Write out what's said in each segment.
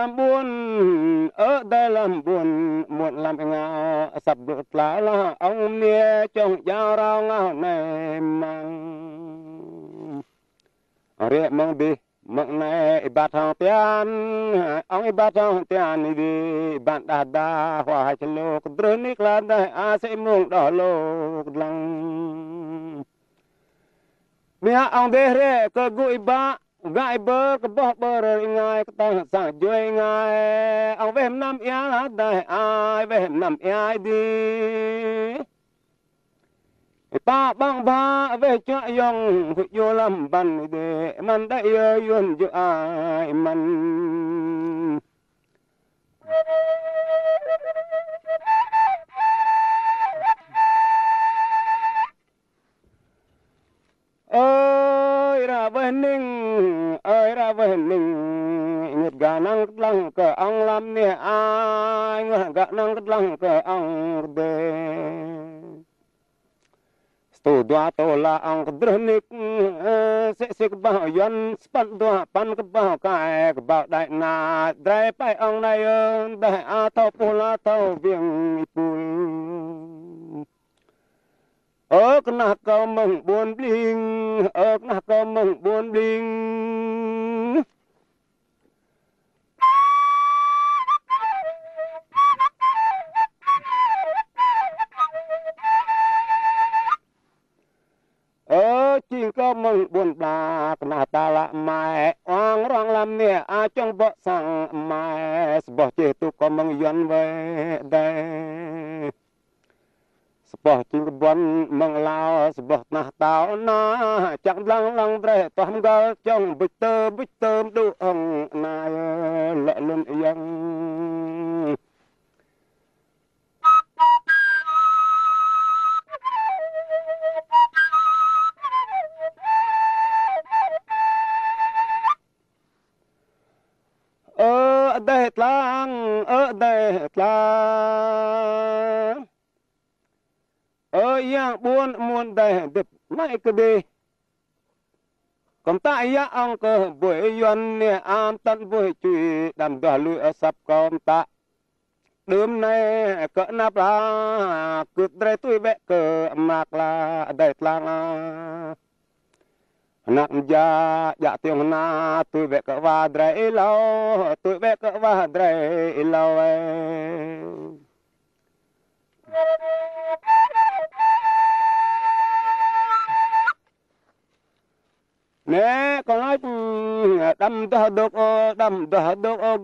làm buồn ở đây làm buồn muộn làm ngào sập đột lá là ông nia trong giao rau ngào này mang riêng mang đi mang này bát hàng tiền ông bát hàng tiền đi bạn đa hoa chân lô drone nick là đây sẽ mong đỏ lô lăng mía ông đây re cơ gui ba gai bơ cái bó bơ rồi ngay cái tang sang chơi ngay ông về năm ia đây ai về năm ia đi ta bang ba về cho yong vô làm ban để man đại yun cho ai man ơi ra về ninh ngật gà năng lăng cờ ông làm nè ai ngật gà năng lăng cờ ông de sto doa to la ông drnik sẽ bao yuan span doa pan cái bao cái bao đại na drai pai ông này đại a thâu pula thâu vieng pul ở cái câu mừng buồn bling ở cái câu mừng buồn bling ở chỉ có mừng buồn bạc na ta la mai oang rong làm nè a trong bộ sang mai bỏ chế tu có mừng yuan về đây sebuah cingguan mengelau sebuah nah tau na chẳng lăng lăng tre toham gal trong bịch tơm du ông na lệ lên yang ở đây lang yang buồn muôn đây đập mai cái đi còn tại ya ông cơ buổi yuan nè am tận buổi chui đầm đỏ lụi sập còn ta đêm nay cỡ nắp là cướp đây tôi bé cờ mạc là đây lang nặng ja dạ tiếng na tôi bé cỡ va đây lâu tôi bé cỡ va đây lâu nè con nói đâm đỡ độc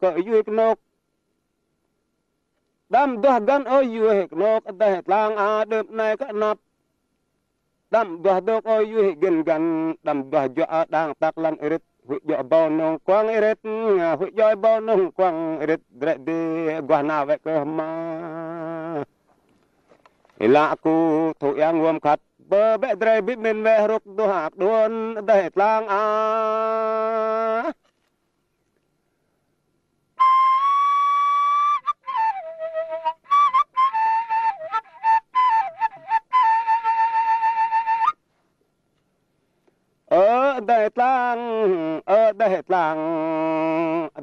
cỡ dưới nóc đâm đỡ gan ở dưới nóc đây lang a đợt này các nắp đâm đỡ độc ở dưới gan đâm đỡ dọa đang tắc lan irit huy dọa bao nông quang irit huy dọa bao nông quang irit để đi qua nào vậy cơ mà là aku thu yang gom khát bơ bẹ dray bít min ve ruk du hak duon đây lang a ở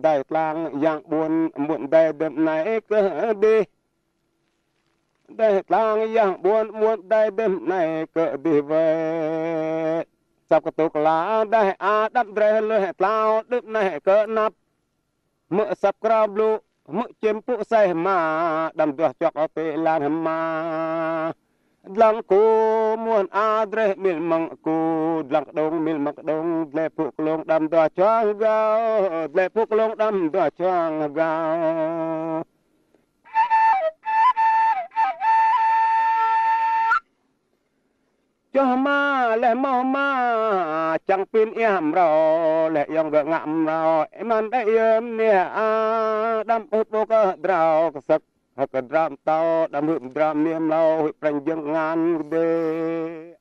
đây lang yang buồn muộn đây đêm nay cứ đi đây lang yang buồn muộn đây đêm này cỡ đi về sắp cái tục lá đây a đâm rê lưỡi lao đêm này cỡ nắp mỡ sắp crab lu mỡ chim phụ say mà đâm đuôi chọc ở tê lan mà lăng cô muôn a dre mil mang cô lăng đông mil mang đông lệ phụ lông đâm đuôi choang gao lệ phụ lông đâm đuôi choang gao cho ma lệ mau ma chẳng pin em rồi lệ yong gượng ngậm rồi em ăn đây em nè a đâm ốp bô cơ rau sực hắc dram tao đâm hụm dram niêm lau pranh dương ngan đê